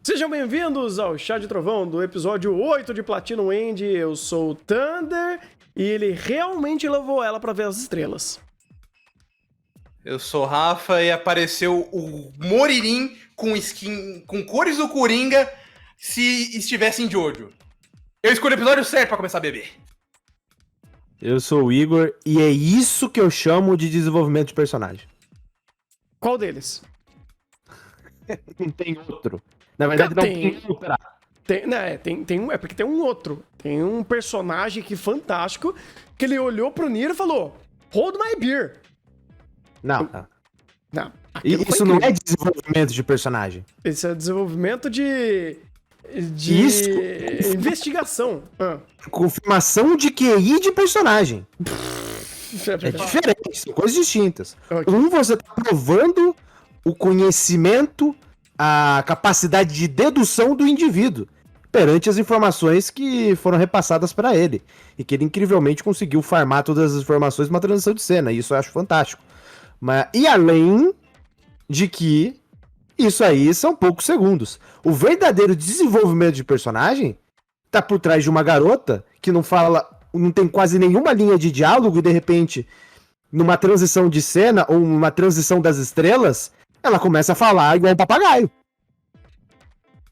Sejam bem-vindos ao Chá de Trovão do episódio 8 de Platinum End. Eu sou o Thunder e ele realmente levou ela pra ver as estrelas. Eu sou o Rafa e apareceu o Moririn com skin com cores do Coringa se estivesse em Jojo. Eu escolhi o episódio certo pra começar a beber. Eu sou o Igor e é isso que eu chamo de desenvolvimento de personagem. Qual deles? Não tem outro. Na verdade, não tem outra. É porque tem um outro. Tem um personagem aqui fantástico que ele olhou pro Nier e falou: Hold my beer. Não. Não. Isso não é desenvolvimento de personagem. Isso é desenvolvimento de Isso. investigação. Confirmação de QI de personagem. É É diferente, são coisas distintas. Ok. Você tá provando o conhecimento, a capacidade de dedução do indivíduo perante as informações que foram repassadas para ele. E que ele incrivelmente conseguiu farmar todas as informações numa transição de cena. E isso eu acho fantástico. E além de que isso aí são poucos segundos. O verdadeiro desenvolvimento de personagem tá por trás de uma garota que não tem quase nenhuma linha de diálogo e de repente, numa transição de cena ou numa transição das estrelas, ela começa a falar igual um papagaio.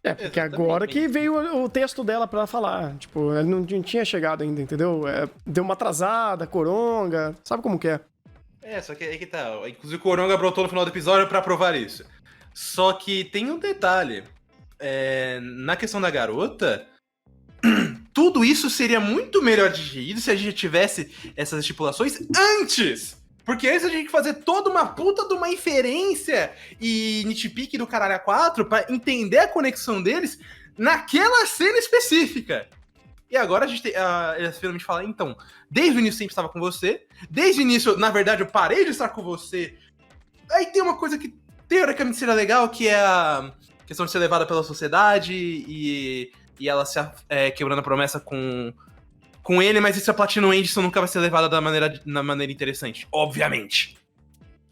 É, porque agora que veio o texto dela pra ela falar. Tipo, ela não tinha chegado ainda, entendeu? Deu uma atrasada, coronga, sabe como que é? Só que aí que tá. Inclusive o Coronga brotou no final do episódio pra provar isso. Só que tem um detalhe. Na questão da garota, tudo isso seria muito melhor digerido se a gente tivesse essas estipulações antes! Porque antes a gente tem que fazer toda uma puta de uma inferência e nitpick do caralho a 4 pra entender a conexão deles naquela cena específica. E agora a gente eles finalmente falam, então, desde o início eu sempre estava com você, desde o início, na verdade, eu parei de estar com você. Aí tem uma coisa que teoricamente seria legal, que é a questão de ser levada pela sociedade e ela se quebrando a promessa com ele, mas isso é Platinum End, isso nunca vai ser levado da maneira interessante, obviamente.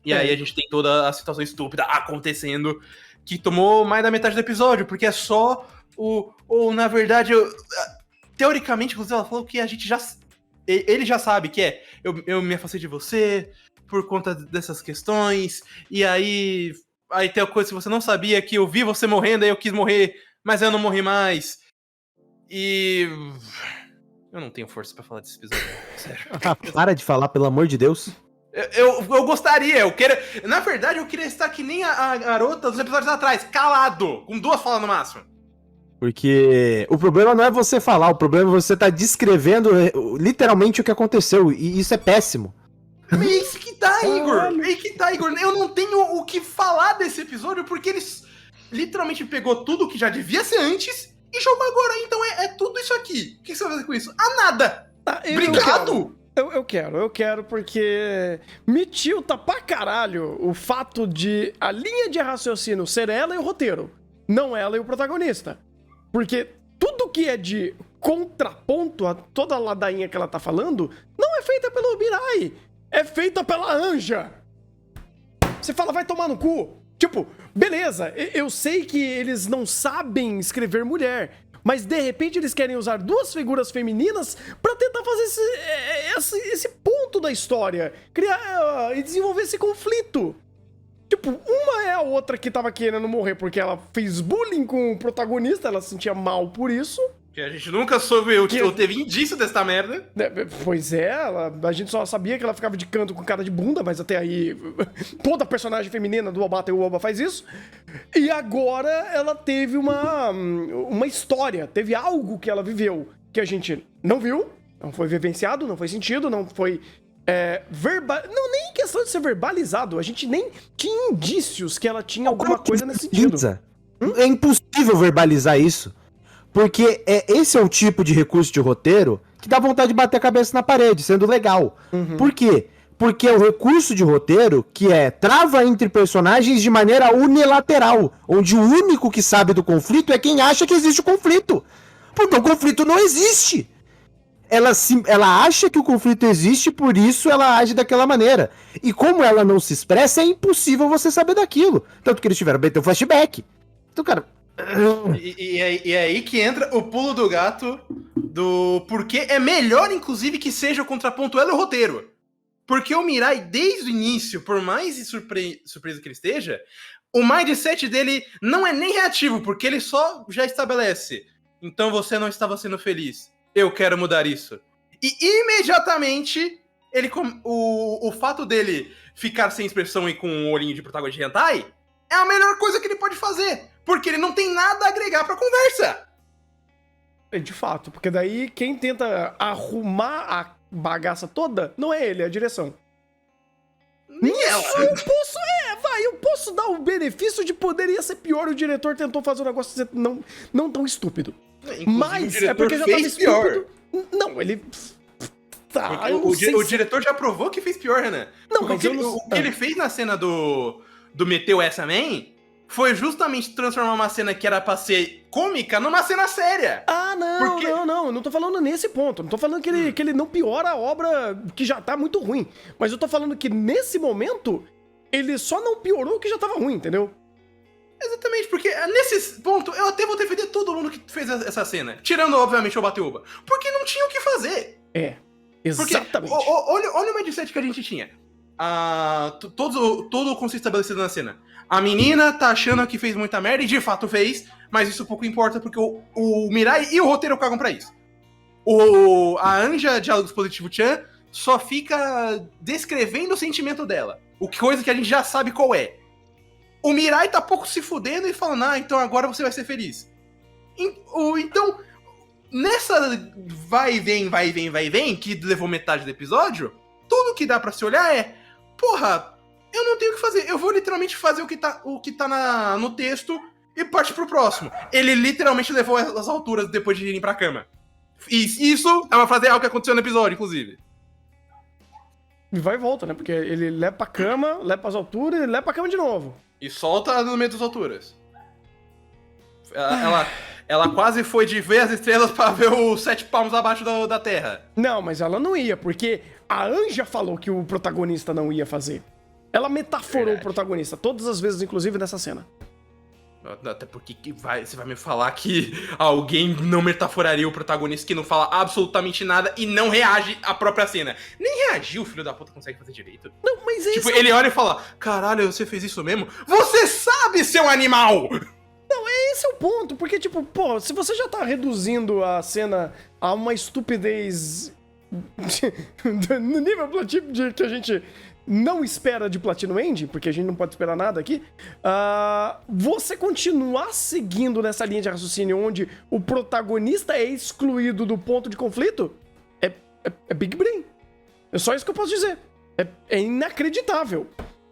E aí a gente tem toda a situação estúpida acontecendo, que tomou mais da metade do episódio, porque é só ou na verdade, teoricamente, inclusive, ela falou que a gente ele já sabe que eu me afastei de você por conta dessas questões, e aí tem a coisa que você não sabia, que eu vi você morrendo, aí eu quis morrer, mas eu não morri mais. E eu não tenho força pra falar desse episódio, sério. Para de falar, pelo amor de Deus. Eu gostaria, na verdade, eu queria estar que nem a garota dos episódios atrás, calado, com 2 falas no máximo. Porque o problema não é você falar, o problema é você tá descrevendo literalmente o que aconteceu, e isso é péssimo. Mas é isso que tá, Igor. Eu não tenho o que falar desse episódio, porque eles literalmente pegou tudo que já devia ser antes e jogou agora. Então é tudo isso aqui. O que você vai fazer com isso? Nada! Obrigado! Eu quero, porque me tilta pra caralho o fato de a linha de raciocínio ser ela e o roteiro, não ela e o protagonista. Porque tudo que é de contraponto a toda a ladainha que ela tá falando não é feita pelo Mirai, é feita pela Anja. Você fala, vai tomar no cu. Tipo, beleza, eu sei que eles não sabem escrever mulher, mas de repente eles querem usar 2 figuras femininas pra tentar fazer esse ponto da história, criar e desenvolver esse conflito. Tipo, uma é a outra que tava querendo morrer porque ela fez bullying com o protagonista, ela se sentia mal por isso. Que a gente nunca soube, ou teve indício dessa merda. Pois é, a gente só sabia que ela ficava de canto com cara de bunda, mas até aí toda personagem feminina do Obata e o Oba faz isso. E agora ela teve uma história, teve algo que ela viveu, que a gente não viu, não foi vivenciado, não foi sentido, não foi... Não, nem questão de ser verbalizado. A gente nem tinha indícios que ela tinha alguma coisa nesse sentido. É impossível verbalizar isso. Porque esse é o tipo de recurso de roteiro que dá vontade de bater a cabeça na parede, sendo legal. Por quê? Porque é o recurso de roteiro que trava entre personagens de maneira unilateral, onde o único que sabe do conflito é quem acha que existe o conflito. Porque o conflito não existe. Ela acha que o conflito existe, por isso ela age daquela maneira. E como ela não se expressa, é impossível você saber daquilo. Tanto que eles tiveram bem ter um flashback. Então, cara, E é aí que entra o pulo do gato do porquê é melhor, inclusive, que seja o contraponto ela e o roteiro. Porque o Mirai, desde o início, por mais surpreso que ele esteja, o mindset dele não é nem reativo, porque ele só já estabelece. Então você não estava sendo feliz. Eu quero mudar isso. E imediatamente, o fato dele ficar sem expressão e com um olhinho de protagonista de hentai é a melhor coisa que ele pode fazer. Porque ele não tem nada a agregar pra conversa. De fato, porque daí quem tenta arrumar a bagaça toda não é ele, é a direção. Nem ela. Eu posso dar o benefício de poderia ser pior, o diretor tentou fazer um negócio não tão estúpido. Inclusive, Mas é porque já tava estúpido. Pior. Não, ele... Tá, o diretor já provou que fez pior, Renan. Não, porque o que ele fez na cena do Meteu Essa Man foi justamente transformar uma cena que era pra ser cômica numa cena séria. Ah, não, eu não tô falando nesse ponto. Não tô falando que ele não piora a obra que já tá muito ruim. Mas eu tô falando que nesse momento, ele só não piorou o que já tava ruim, entendeu? Exatamente, porque nesse ponto eu até vou defender todo mundo que fez essa cena. Tirando, obviamente, o Batiuba. Porque não tinha o que fazer. Exatamente. Porque, olha o mindset que a gente tinha. Todo o conceito estabelecido na cena. A menina tá achando que fez muita merda, e de fato fez, mas isso pouco importa, porque o Mirai e o roteiro cagam pra isso. A Anja, Diálogos Positivo Chan, só fica descrevendo o sentimento dela. Coisa que a gente já sabe qual é. O Mirai tá pouco se fudendo e falando, então agora você vai ser feliz. Então, nessa vai e vem, que levou metade do episódio, tudo que dá pra se olhar é, porra, eu não tenho o que fazer, eu vou literalmente fazer o que tá no texto e partir pro próximo. Ele literalmente levou as alturas depois de irem pra cama. E isso é uma frase real que aconteceu no episódio, inclusive. E vai e volta, né? Porque ele leva pra cama, leva pras alturas e leva pra cama de novo. E solta no meio das alturas. Ela quase foi de ver as estrelas pra ver os 7 palmos abaixo da terra. Não, mas ela não ia, porque a Anja falou que o protagonista não ia fazer. Ela metaforou o protagonista, todas as vezes, inclusive nessa cena. Até porque você vai me falar que alguém não metaforaria o protagonista que não fala absolutamente nada e não reage à própria cena. Nem reagir o filho da puta consegue fazer direito. Não, mas é isso. Ele olha e fala, caralho, você fez isso mesmo? Você sabe, seu animal! Não, esse é o ponto, porque, se você já tá reduzindo a cena a uma estupidez no nível de que a gente não espera de Platinum End, porque a gente não pode esperar nada aqui, você continuar seguindo nessa linha de raciocínio onde o protagonista é excluído do ponto de conflito, é Big Brain. É só isso que eu posso dizer. É inacreditável.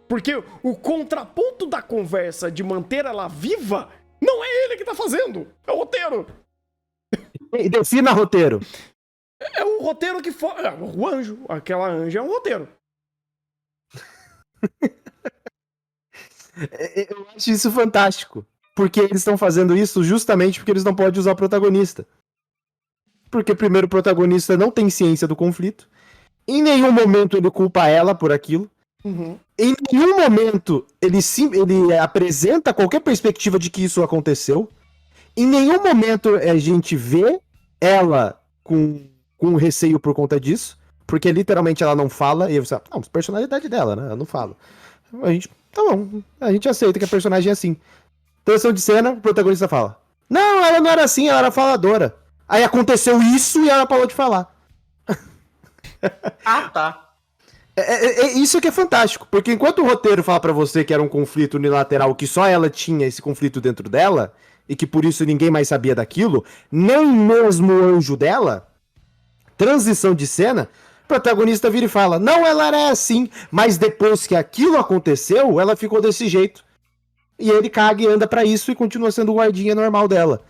Porque o contraponto da conversa de manter ela viva não é ele que tá fazendo, é o roteiro. E defina roteiro. É o roteiro que for... o anjo, aquela anja é um roteiro. Eu acho isso fantástico. Porque eles estão fazendo isso justamente porque eles não podem usar o protagonista. Porque, primeiro, o protagonista não tem ciência do conflito. Em nenhum momento ele culpa ela por aquilo. Uhum. Em nenhum momento ele apresenta qualquer perspectiva de que isso aconteceu. Em nenhum momento a gente vê ela com receio por conta disso. Porque literalmente ela não fala. E aí você fala, não, personalidade dela, né? Ela não fala. A gente, tá bom, a gente aceita que a personagem é assim. Transição de cena, o protagonista fala, não, ela não era assim, ela era faladora. Aí aconteceu isso e ela parou de falar. Tá. Isso que é fantástico, porque enquanto o roteiro fala pra você que era um conflito unilateral, que só ela tinha esse conflito dentro dela, e que por isso ninguém mais sabia daquilo, nem mesmo o anjo dela, transição de cena, o protagonista vira e fala, não, ela era assim, mas depois que aquilo aconteceu, ela ficou desse jeito. E ele caga e anda pra isso e continua sendo o guardinha normal dela.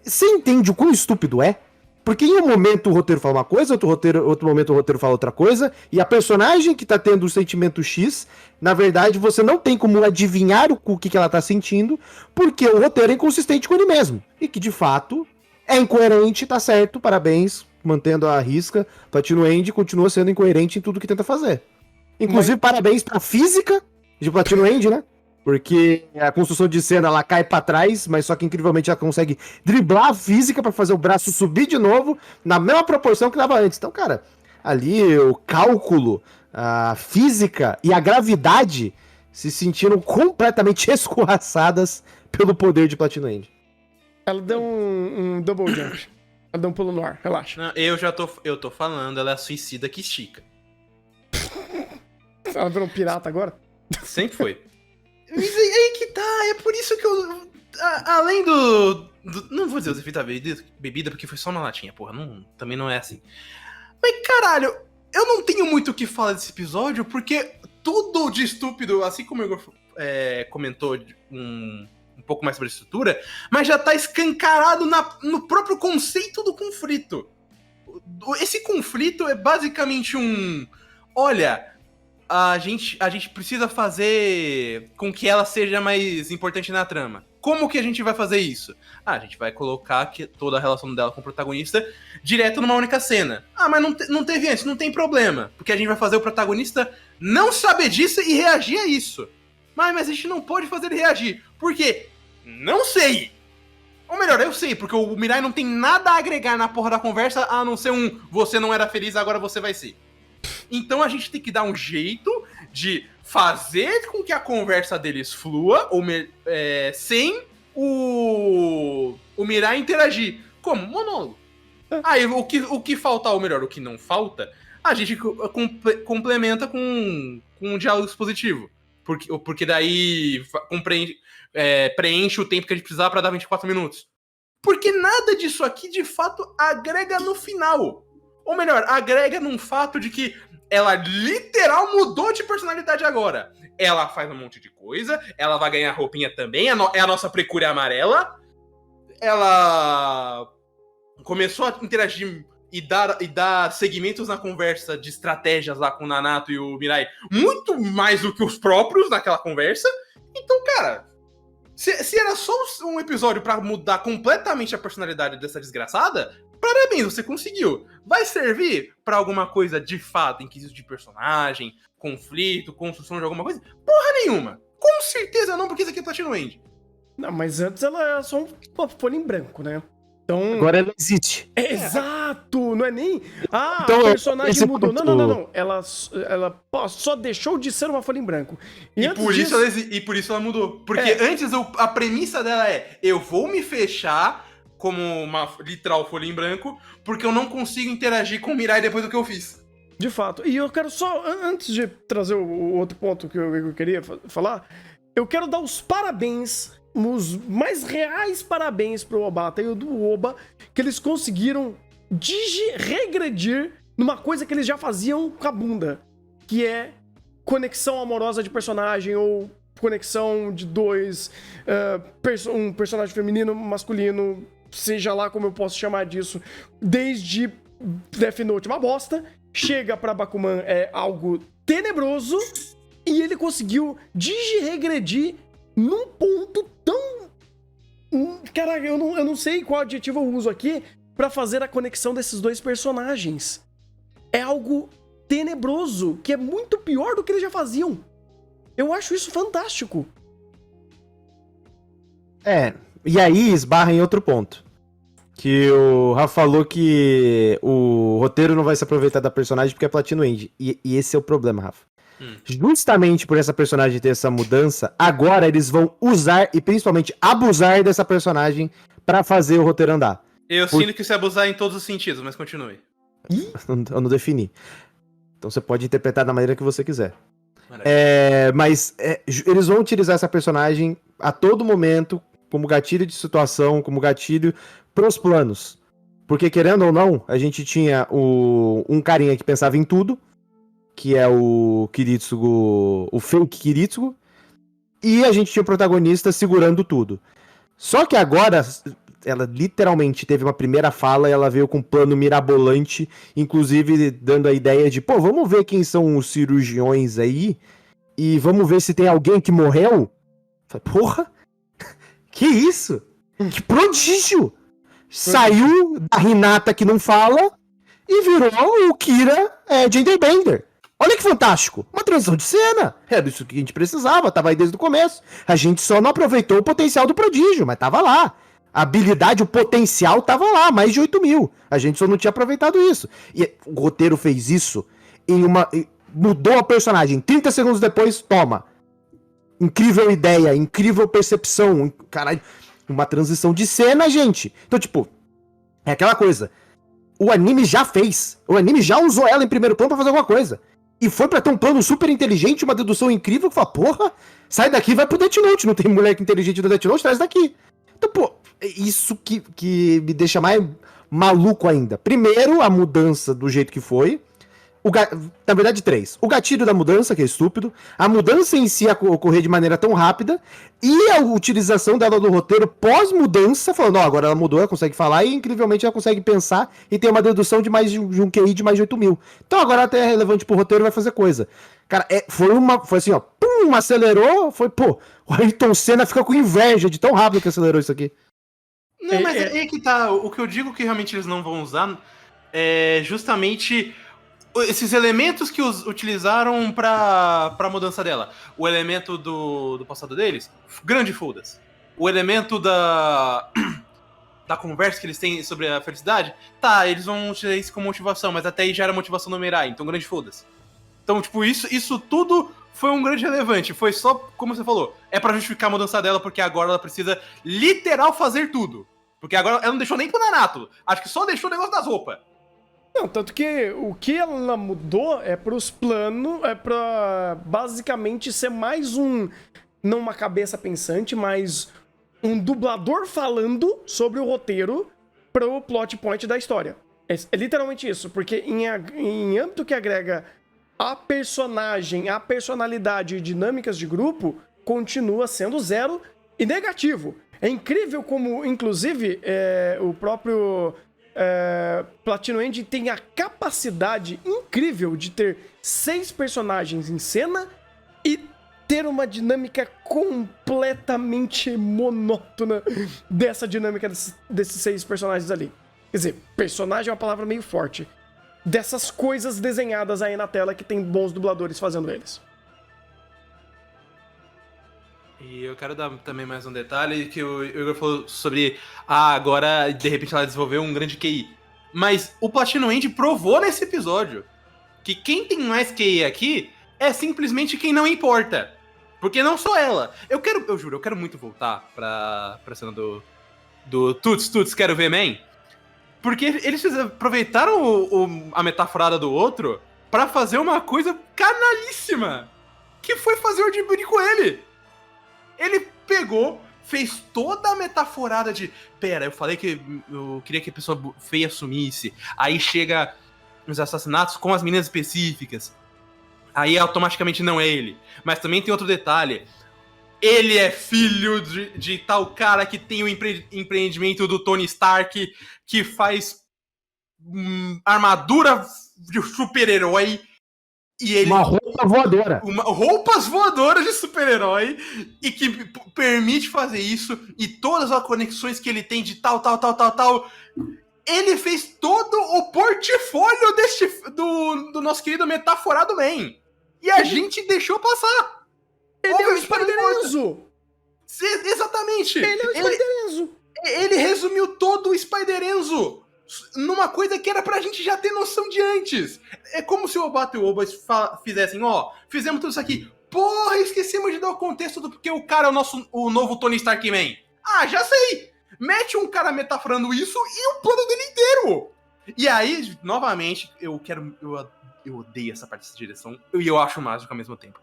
Você entende o quão estúpido é? Porque em um momento o roteiro fala uma coisa, outro momento o roteiro fala outra coisa, e a personagem que tá tendo o sentimento X, na verdade você não tem como adivinhar o que ela tá sentindo, porque o roteiro é inconsistente com ele mesmo. E que de fato é incoerente, tá certo, parabéns, mantendo a risca, Platinum End continua sendo incoerente em tudo que tenta fazer. Inclusive, parabéns pra física de Platinum End, né? Porque a construção de cena, ela cai pra trás, mas só que incrivelmente ela consegue driblar a física pra fazer o braço subir de novo, na mesma proporção que dava antes. Então, cara, ali o cálculo, a física e a gravidade se sentiram completamente escorraçadas pelo poder de Platinum End. Ela deu um double jump. Ela deu um pulo no ar, relaxa. Não, eu tô falando, ela é a suicida que estica. Ela virou um pirata agora? Sempre foi. Mas aí que tá, é por isso que eu... além do... Não vou dizer os efeitos da bebida, porque foi só uma latinha, porra. Também não é assim. Mas, caralho, eu não tenho muito o que falar desse episódio, porque tudo de estúpido, assim como o Igor comentou um pouco mais sobre a estrutura, mas já tá escancarado no próprio conceito do conflito. Esse conflito é basicamente olha... A gente precisa fazer com que ela seja mais importante na trama. Como que a gente vai fazer isso? A gente vai colocar toda a relação dela com o protagonista direto numa única cena. Mas não teve antes, não tem problema. Porque a gente vai fazer o protagonista não saber disso e reagir a isso. Mas a gente não pode fazer ele reagir. Por quê? Não sei. Ou melhor, eu sei, porque o Mirai não tem nada a agregar na porra da conversa, a não ser você não era feliz, agora você vai ser. Então a gente tem que dar um jeito de fazer com que a conversa deles flua, sem o Mirai interagir. Como? Monólogo. Aí o que falta, ou melhor, o que não falta, a gente complementa com um diálogo expositivo. Porque daí preenche o tempo que a gente precisava pra dar 24 minutos. Porque nada disso aqui, de fato, agrega no final. Ou melhor, agrega num fato de que ela literal mudou de personalidade agora. Ela faz um monte de coisa, ela vai ganhar roupinha também, é a nossa precúria amarela. Ela começou a interagir e dar segmentos na conversa de estratégias lá com o Nanato e o Mirai, muito mais do que os próprios naquela conversa. Então, cara, se era só um episódio pra mudar completamente a personalidade dessa desgraçada, parabéns, você conseguiu. Vai servir pra alguma coisa de fato, em quesito de personagem, conflito, construção de alguma coisa? Porra nenhuma. Com certeza não, porque isso aqui é Platinum End. Não, mas antes ela era só uma folha em branco, né? Então... Agora ela existe. Exato! Não é nem... Então, a personagem mudou. ponto... Não. Ela só deixou de ser uma folha em branco. E por isso ela mudou. Porque antes a premissa dela eu vou me fechar como uma literal folha em branco, porque eu não consigo interagir com o Mirai depois do que eu fiz. De fato. E eu quero só, antes de trazer o outro ponto que eu queria falar, eu quero dar os parabéns, os mais reais parabéns pro Obata e o do Oba, que eles conseguiram regredir numa coisa que eles já faziam com a bunda, que é conexão amorosa de personagem ou conexão de dois, um personagem feminino, masculino, seja lá como eu posso chamar disso, desde Death Note uma bosta, chega pra Bakuman é algo tenebroso, e ele conseguiu regredir num ponto tão... Cara, eu não sei qual adjetivo eu uso aqui pra fazer a conexão desses dois personagens. É algo tenebroso, que é muito pior do que eles já faziam. Eu acho isso fantástico. E aí esbarra em outro ponto. Que o Rafa falou que o roteiro não vai se aproveitar da personagem porque é Platinum End. E esse é o problema, Rafa. Justamente por essa personagem ter essa mudança, agora eles vão usar e principalmente abusar dessa personagem pra fazer o roteiro andar. Eu sinto que se abusar em todos os sentidos, mas continue. Eu não defini. Então você pode interpretar da maneira que você quiser. Mas eles vão utilizar essa personagem a todo momento como gatilho de situação, como gatilho pros planos. Porque, querendo ou não, a gente tinha um carinha que pensava em tudo, que é o Kiritsugo, o fake Kiritsugo, e a gente tinha o protagonista segurando tudo. Só que agora, ela literalmente teve uma primeira fala e ela veio com um plano mirabolante, inclusive dando a ideia de, vamos ver quem são os cirurgiões aí, e vamos ver se tem alguém que morreu. Porra! Que isso? Que prodígio! Saiu da Hinata que não fala e virou o Kira Genderbender. Olha que fantástico! Uma transição de cena! Era isso que a gente precisava, tava aí desde o começo. A gente só não aproveitou o potencial do prodígio, mas tava lá. A habilidade, o potencial tava lá, mais de 8 mil. A gente só não tinha aproveitado isso. E o roteiro fez isso mudou a personagem. 30 segundos depois, toma. Incrível ideia, incrível percepção. Caralho, uma transição de cena, gente. Então, tipo, é aquela coisa. O anime já fez. O anime já usou ela em primeiro plano pra fazer alguma coisa. E foi pra ter um plano super inteligente, uma dedução incrível, que fala, porra, sai daqui e vai pro Death Note. Não tem moleque inteligente no Death Note, traz daqui. Então, pô, é isso que me deixa mais maluco ainda. Primeiro, a mudança do jeito que foi. Na verdade, 3. O gatilho da mudança, que é estúpido. A mudança em si ocorrer de maneira tão rápida. E a utilização dela no roteiro pós-mudança, falando, ó, agora ela mudou, ela consegue falar e incrivelmente ela consegue pensar e tem uma dedução de mais de um QI de mais de 8 mil. Então agora ela até é relevante pro roteiro e vai fazer coisa. Cara, foi assim, ó, pum, acelerou, pô, o Ayrton Senna fica com inveja de tão rápido que acelerou isso aqui. Não, mas é que tá, o que eu digo que realmente eles não vão usar é justamente esses elementos que utilizaram pra mudança dela. O elemento do passado deles, grande foda-se. O elemento da conversa que eles têm sobre a felicidade, tá, eles vão utilizar isso como motivação, mas até aí já era motivação do Mirai, então grande foda-se. Então, tipo, isso tudo foi um grande relevante. Foi só, como você falou, é pra justificar a mudança dela, porque agora ela precisa literal fazer tudo. Porque agora ela não deixou nem pro Nanato. Acho que só deixou o negócio das roupas. Não, tanto que o que ela mudou é pros planos, é pra basicamente ser mais não uma cabeça pensante, mas um dublador falando sobre o roteiro pro plot point da história. É literalmente isso, porque em âmbito que agrega a personagem, a personalidade e dinâmicas de grupo, continua sendo 0 e negativo. É incrível como, inclusive, o próprio Platino End tem a capacidade incrível de ter 6 personagens em cena e ter uma dinâmica completamente monótona dessa dinâmica desses 6 personagens ali. Quer dizer, personagem é uma palavra meio forte. Dessas coisas desenhadas aí na tela que tem bons dubladores fazendo eles. E eu quero dar também mais um detalhe que o Igor falou sobre agora de repente ela desenvolveu um grande QI. Mas o Platino End provou nesse episódio que quem tem mais QI aqui é simplesmente quem não importa. Porque não só ela. Eu juro, eu quero muito voltar pra cena do Tuts, quero ver man. Porque eles aproveitaram a metaforada do outro pra fazer uma coisa canalíssima. Que foi fazer o Jiburi com ele. Ele pegou, fez toda a metaforada de... Pera, eu falei que eu queria que a pessoa feia sumisse. Aí chega os assassinatos com as meninas específicas. Aí automaticamente não é ele. Mas também tem outro detalhe. Ele é filho de tal cara que tem o empreendimento do Tony Stark, que faz armadura de super-herói. E ele, uma roupa voadora. Roupas voadoras de super-herói. E que permite fazer isso. E todas as conexões que ele tem de tal. Ele fez todo o portfólio do nosso querido metaforado Man. E a gente deixou passar. Ele é o Spider-Enzo! Exatamente! Ele é o Spider-Enzo! Ele resumiu todo o Spider-Enzo numa coisa que era pra gente já ter noção de antes. É como se o Obata e o Oba fizessem, fizemos tudo isso aqui. Porra, esquecemos de dar o contexto do porque o cara é o novo Tony Stark Man. Ah, já sei! Mete um cara metaforando isso e o plano dele inteiro! E aí, novamente, eu odeio essa parte dessa direção e eu acho mágico ao mesmo tempo.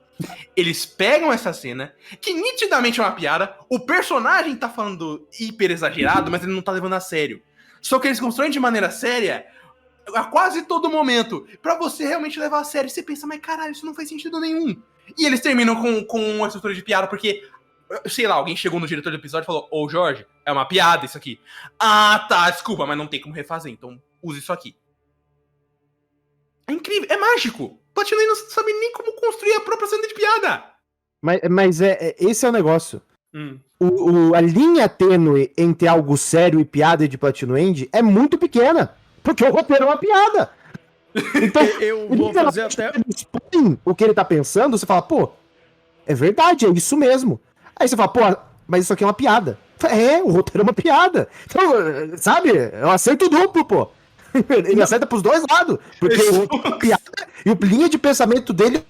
Eles pegam essa cena, que nitidamente é uma piada, o personagem tá falando hiper exagerado, mas ele não tá levando a sério. Só que eles constroem de maneira séria a quase todo momento, pra você realmente levar a sério. Você pensa, mas caralho, isso não faz sentido nenhum. E eles terminam com uma estrutura de piada, porque, sei lá, alguém chegou no diretor do episódio e falou, ô Jorge, é uma piada isso aqui. Ah, tá, desculpa, mas não tem como refazer, então use isso aqui. É incrível, é mágico. Platino não sabe nem como construir a própria cena de piada. Mas esse é o negócio. A linha tênue entre algo sério e piada de Platino End é muito pequena. Porque o roteiro é uma piada. Então, Eu vou fazer até... ele expõe o que ele tá pensando, você fala, pô, é verdade, é isso mesmo. Aí você fala, pô, mas isso aqui é uma piada. É, o roteiro é uma piada. Então, sabe, é um acerto duplo, pô. Ele acerta pros dois lados. Porque o roteiro é uma piada e a linha de pensamento dele.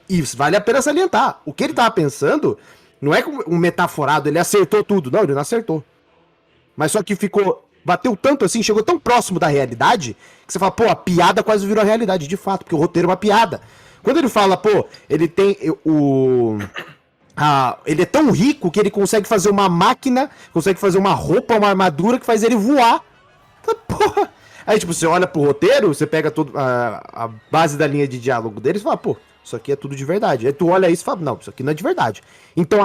E vale a pena salientar. O que ele tava pensando não é um metaforado, ele acertou tudo. Não, ele não acertou. Mas só que bateu tanto assim, chegou tão próximo da realidade, que você fala, pô, a piada quase virou a realidade, de fato, porque o roteiro é uma piada. Quando ele fala, pô, ele tem ele é tão rico que ele consegue fazer uma máquina, consegue fazer uma roupa, uma armadura que faz ele voar. Porra. Aí, tipo, você olha pro roteiro, você pega a base da linha de diálogo deles e fala, pô, isso aqui é tudo de verdade. Aí tu olha isso e fala, não, isso aqui não é de verdade. Então,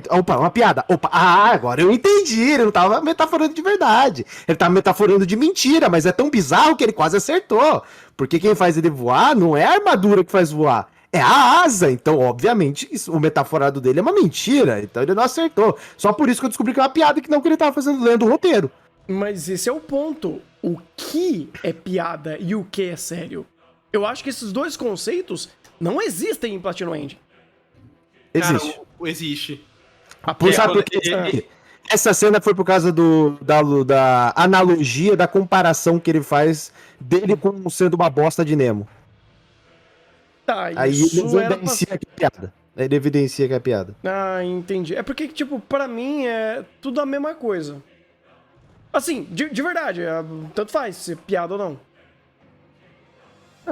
opa, uma piada. Opa, agora eu entendi, ele não tava metaforando de verdade. Ele tava metaforando de mentira, mas é tão bizarro que ele quase acertou. Porque quem faz ele voar não é a armadura que faz voar, é a asa. Então, obviamente, o metaforado dele é uma mentira. Então ele não acertou. Só por isso que eu descobri que é uma piada que não que ele tava fazendo lendo o roteiro. Mas esse é o ponto. O que é piada e o que é sério? Eu acho que esses dois conceitos não existem em Platinum End. Existe. Cara, existe. Sabe por quê? Essa cena foi por causa da analogia, da comparação que ele faz dele com sendo uma bosta de Nemo. Tá, aí ele evidencia que é piada. Ele evidencia que é piada. Ah, entendi. É porque, tipo, pra mim é tudo a mesma coisa. Assim, de verdade, tanto faz se é piada ou não.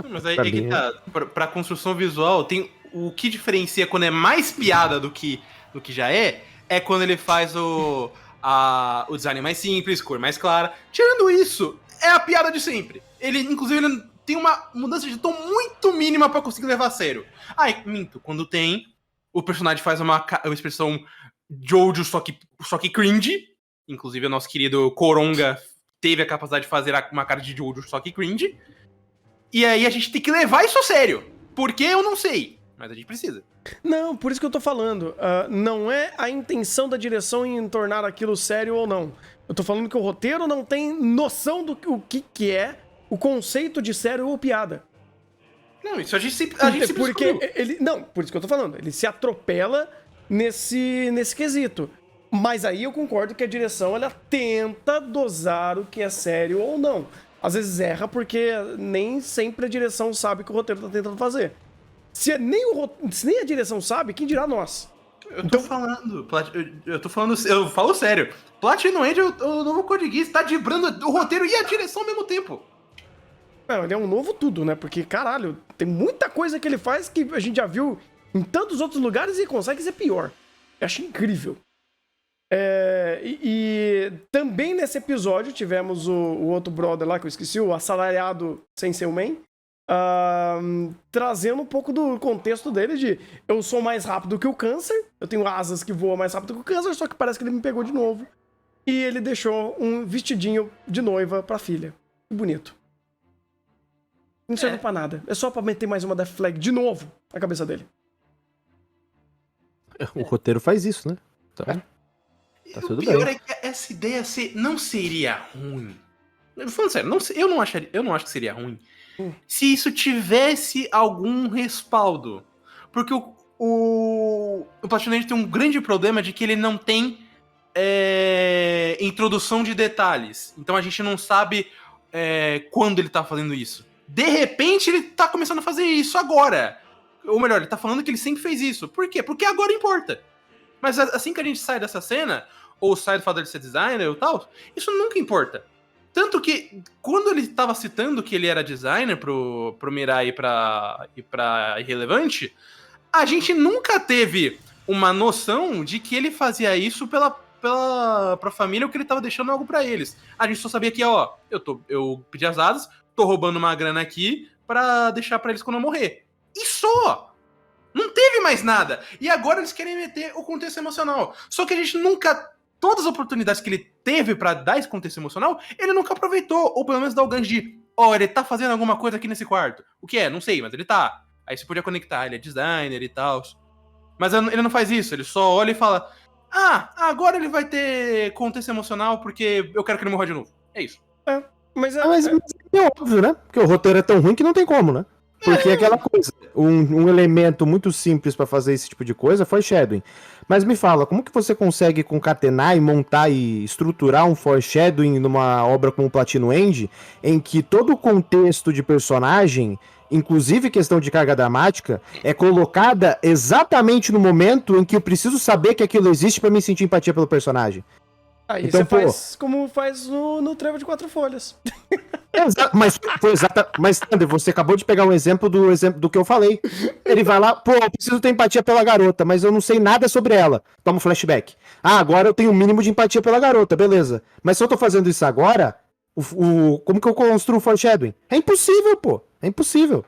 Mas aí é que tá. Pra construção visual, tem o que diferencia quando é mais piada do que já é quando ele faz o design mais simples, cor mais clara. Tirando isso, é a piada de sempre. Inclusive, ele tem uma mudança de tom muito mínima pra conseguir levar a sério. Minto. Quando tem, o personagem faz uma expressão Jojo, só que cringe. Inclusive, o nosso querido Coronga teve a capacidade de fazer uma cara de Jojo, só que cringe. E aí a gente tem que levar isso a sério. Por que eu não sei, mas a gente precisa. Não, por isso que eu tô falando. Não é a intenção da direção em tornar aquilo sério ou não. Eu tô falando que o roteiro não tem noção do que é o conceito de sério ou piada. Não, isso a gente sempre porque por isso que eu tô falando. Ele se atropela nesse quesito. Mas aí eu concordo que a direção, ela tenta dosar o que é sério ou não. Às vezes erra porque nem sempre a direção sabe o que o roteiro tá tentando fazer. Se nem a direção sabe, quem dirá nós? Eu falo sério. Platinum End, o novo Code Geass, tá dibrando o roteiro e a direção ao mesmo tempo. Ele é um novo tudo, né? Porque, caralho, tem muita coisa que ele faz que a gente já viu em tantos outros lugares e consegue ser pior. Eu acho incrível. E também nesse episódio tivemos o outro brother lá, que eu esqueci, o assalariado sem ser o main, trazendo um pouco do contexto dele de eu sou mais rápido que o câncer, eu tenho asas que voam mais rápido que o câncer, só que parece que ele me pegou de novo. E ele deixou um vestidinho de noiva pra filha. Que bonito. Não serve pra nada. É só pra meter mais uma Death Flag de novo na cabeça dele. O roteiro faz isso, né? Então... Tá tudo bem. O pior é que essa ideia não seria ruim. Falando sério, eu não acho que seria ruim se isso tivesse algum respaldo. Porque o Platinum End tem um grande problema de que ele não tem introdução de detalhes. Então a gente não sabe quando ele tá fazendo isso. De repente ele tá começando a fazer isso agora. Ou melhor, ele tá falando que ele sempre fez isso. Por quê? Porque agora importa. Mas assim que a gente sai dessa cena, ou sai do fato dele ser designer ou tal, isso nunca importa. Tanto que, quando ele estava citando que ele era designer pro Mirai e pra Irrelevante, a gente nunca teve uma noção de que ele fazia isso pra família ou que ele tava deixando algo pra eles. A gente só sabia que, eu pedi as asas, tô roubando uma grana aqui pra deixar pra eles quando eu morrer. E só! Não teve mais nada. E agora eles querem meter o contexto emocional. Só que a gente nunca... Todas as oportunidades que ele teve pra dar esse contexto emocional, ele nunca aproveitou. Ou pelo menos dá o gancho de... ele tá fazendo alguma coisa aqui nesse quarto. O que é? Não sei, mas ele tá. Aí você podia conectar. Ele é designer e tal. Mas ele não faz isso. Ele só olha e fala... agora ele vai ter contexto emocional porque eu quero que ele morra de novo. É isso. Mas Mas é óbvio, né? Porque o roteiro é tão ruim que não tem como, né? Porque é aquela coisa, um elemento muito simples pra fazer esse tipo de coisa foi foreshadowing. Mas me fala, como que você consegue concatenar e montar e estruturar um foreshadowing numa obra como Platinum End, em que todo o contexto de personagem, inclusive questão de carga dramática, é colocada exatamente no momento em que eu preciso saber que aquilo existe pra me sentir empatia pelo personagem? aí então, você faz como faz no Trevo de Quatro Folhas. Mas foi Mas, Sander, você acabou de pegar um exemplo do que eu falei. Ele vai lá, pô, eu preciso ter empatia pela garota, mas eu não sei nada sobre ela. Toma um flashback. Ah, agora eu tenho um mínimo de empatia pela garota, beleza. Mas se eu tô fazendo isso agora, como que eu construo o foreshadowing? É impossível, pô. É impossível.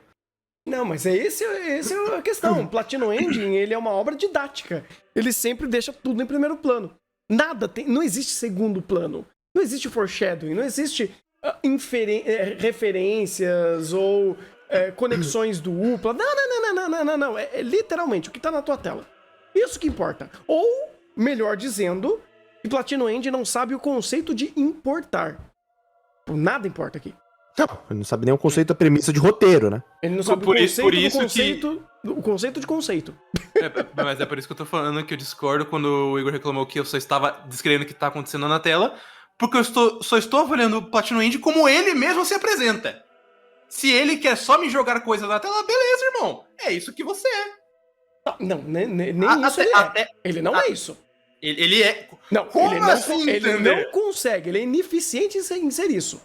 Não, mas essa é a questão. Platinum Ending, ele é uma obra didática. Ele sempre deixa tudo em primeiro plano. Não existe segundo plano. Não existe foreshadowing, não existe referências ou conexões duplas. Não. É literalmente o que tá na tua tela. Isso que importa. Ou, melhor dizendo, que Platinum End não sabe o conceito de importar. Nada importa aqui. Não, ele não sabe nem o conceito da premissa de roteiro, né? Ele não sabe o conceito de conceito. Mas é por isso que eu tô falando que eu discordo quando o Igor reclamou que eu só estava descrevendo o que tá acontecendo na tela, porque eu só estou avaliando o Platinum End como ele mesmo se apresenta. Se ele quer só me jogar coisa na tela, beleza, irmão. É isso que você é. Não, nem isso ele é. Ele não é isso. Ele é... Não, como ele não, assim, ele não consegue, ele é ineficiente em ser isso.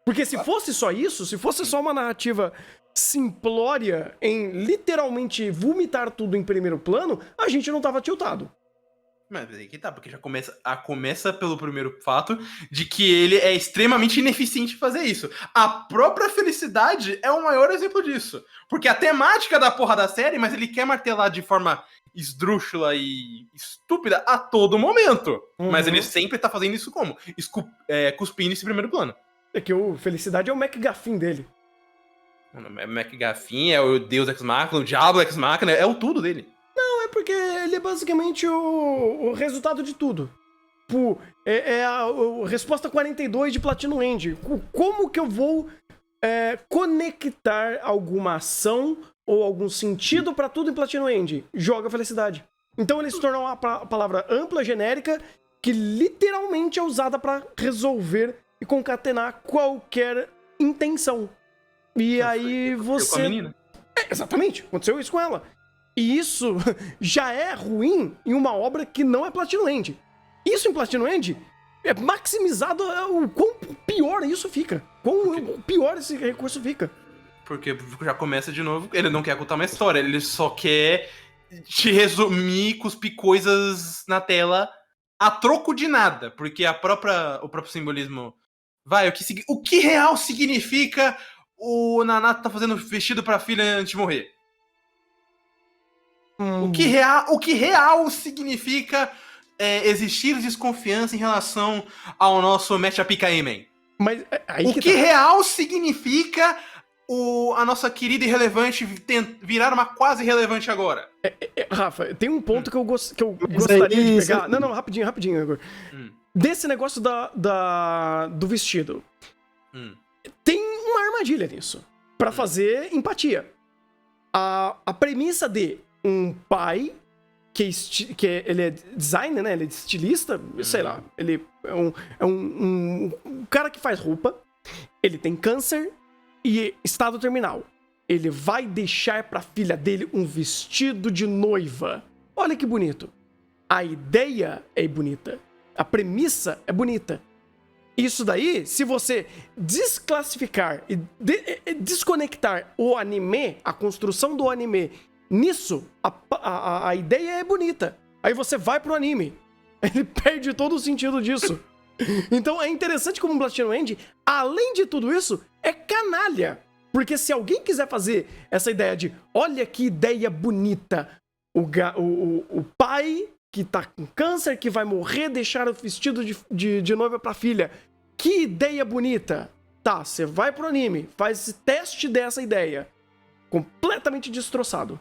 Porque se fosse só isso, se fosse só uma narrativa simplória em literalmente vomitar tudo em primeiro plano, a gente não tava tiltado. Mas aí que tá, porque já começa pelo primeiro fato de que ele é extremamente ineficiente em fazer isso. A própria Felicidade é o maior exemplo disso. Porque a temática da porra da série, mas ele quer martelar de forma esdrúxula e estúpida a todo momento. Mas ele sempre tá fazendo isso como? Cuspindo esse primeiro plano. É que o Felicidade é o MacGuffin dele. É MacGuffin, é o Deus Ex Machina, o Diablo Ex Machina, é o tudo dele. Não, é porque ele é basicamente o resultado de tudo. A resposta 42 de Platinum End. Como que eu vou conectar alguma ação ou algum sentido pra tudo em Platinum End? Joga Felicidade. Então ele se tornou uma palavra ampla, genérica, que literalmente é usada pra resolver e concatenar qualquer intenção. E aí você... Com a menina. Exatamente, aconteceu isso com ela. E isso já é ruim em uma obra que não é Platinum End. Isso em Platinum End é maximizado o quão pior isso fica. Quão pior esse recurso fica. Porque já começa de novo, ele não quer contar uma história, ele só quer te resumir, cuspir coisas na tela a troco de nada. Porque o próprio simbolismo... o que real significa o Nanato tá fazendo vestido pra filha antes de morrer? O que real significa existir desconfiança em relação ao nosso matchup K-Man? Mas aí o que real significa a nossa querida irrelevante virar uma quase relevante agora? Rafa, tem um ponto que eu gostaria de pegar. Não, rapidinho, Igor. Desse negócio do vestido. Tem uma armadilha nisso. Pra fazer empatia. A premissa de um pai ele é designer, né? Ele é estilista, sei lá. Ele é um cara que faz roupa. Ele tem câncer e estado terminal. Ele vai deixar pra filha dele um vestido de noiva. Olha que bonito. A ideia é bonita. A premissa é bonita. Isso daí, se você desclassificar e desconectar o anime, a construção do anime, nisso, a ideia é bonita. Aí você vai pro anime. Ele perde todo o sentido disso. Então é interessante como o Platinum End, além de tudo isso, é canalha. Porque se alguém quiser fazer essa ideia de, olha que ideia bonita, o pai que tá com câncer, que vai morrer, deixar o vestido de noiva pra filha. Que ideia bonita. Tá, você vai pro anime, faz esse teste dessa ideia. Completamente destroçado.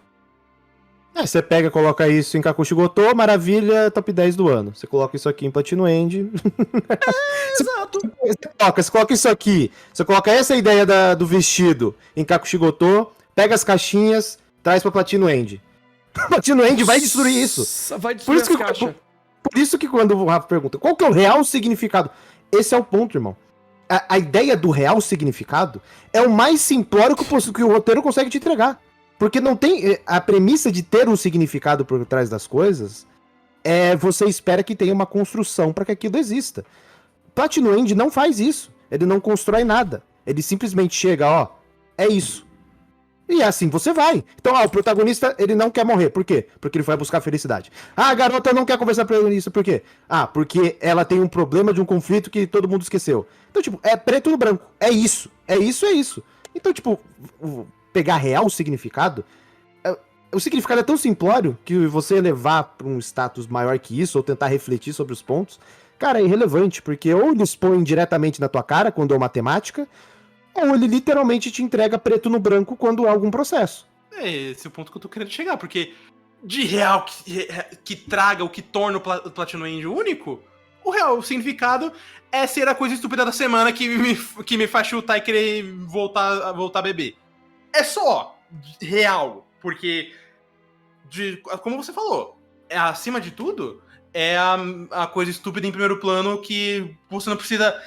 Você pega, coloca isso em Kakushigoto, maravilha, top 10 do ano. Você coloca isso aqui em Platinum End. Exato. Você coloca isso aqui, você coloca essa ideia do vestido em Kakushigoto, pega as caixinhas, traz pra Platinum End. Platinum End vai destruir isso. Vai destruir as caixas. Por isso que quando o Rafa pergunta, qual que é o real significado? Esse é o ponto, irmão. A ideia do real significado é o mais simplório que o roteiro consegue te entregar. Porque não tem. A premissa de ter um significado por trás das coisas você espera que tenha uma construção para que aquilo exista. Platinum End não faz isso. Ele não constrói nada. Ele simplesmente chega, ó, é isso. E assim você vai. Então, o protagonista, ele não quer morrer. Por quê? Porque ele foi buscar felicidade. A garota não quer conversar com isso. Por quê? Porque ela tem um problema de um conflito que todo mundo esqueceu. Então, tipo, é preto no branco. É isso. É isso, é isso. Então, tipo, pegar real significado, o significado é tão simplório que você levar para um status maior que isso, ou tentar refletir sobre os pontos, cara, é irrelevante, porque ou ele expõe diretamente na tua cara quando é uma matemática, ou ele literalmente te entrega preto no branco quando há algum processo. Esse é o ponto que eu tô querendo chegar, porque de real que traga, o que torna o Platinum End único, o real significado é ser a coisa estúpida da semana que me faz chutar e querer voltar a beber. É só real, porque, como você falou, acima de tudo, é a coisa estúpida em primeiro plano que você não precisa...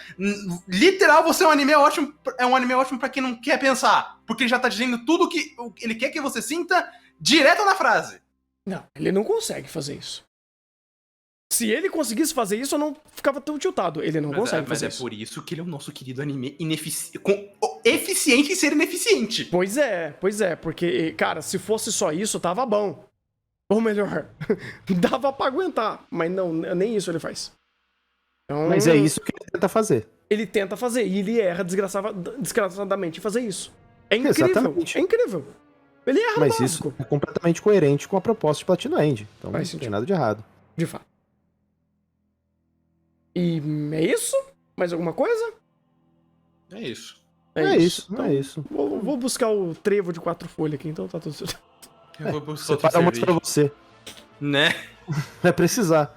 Literal, você é um anime ótimo pra quem não quer pensar, porque ele já tá dizendo tudo o que ele quer que você sinta direto na frase. Não, ele não consegue fazer isso. Se ele conseguisse fazer isso, eu não ficava tão tiltado. Ele não consegue fazer isso. Mas é por isso que ele é o nosso querido anime eficiente em ser ineficiente. Pois é, porque, cara, se fosse só isso, tava bom. Ou melhor, dava pra aguentar. Mas não, nem isso ele faz. Então, mas é isso que ele tenta fazer. Ele tenta fazer, e ele erra desgraçadamente em fazer isso. É incrível, Exatamente. É incrível. Ele erra mas básico. Isso é completamente coerente com a proposta de Platinum End. Então não tem nada de errado. De fato. E é isso? Mais alguma coisa? É isso. É isso. Vou buscar o trevo de 4 folhas aqui, então tá tudo certo. Eu vou buscar Separa uma pra você. Né? Vai precisar.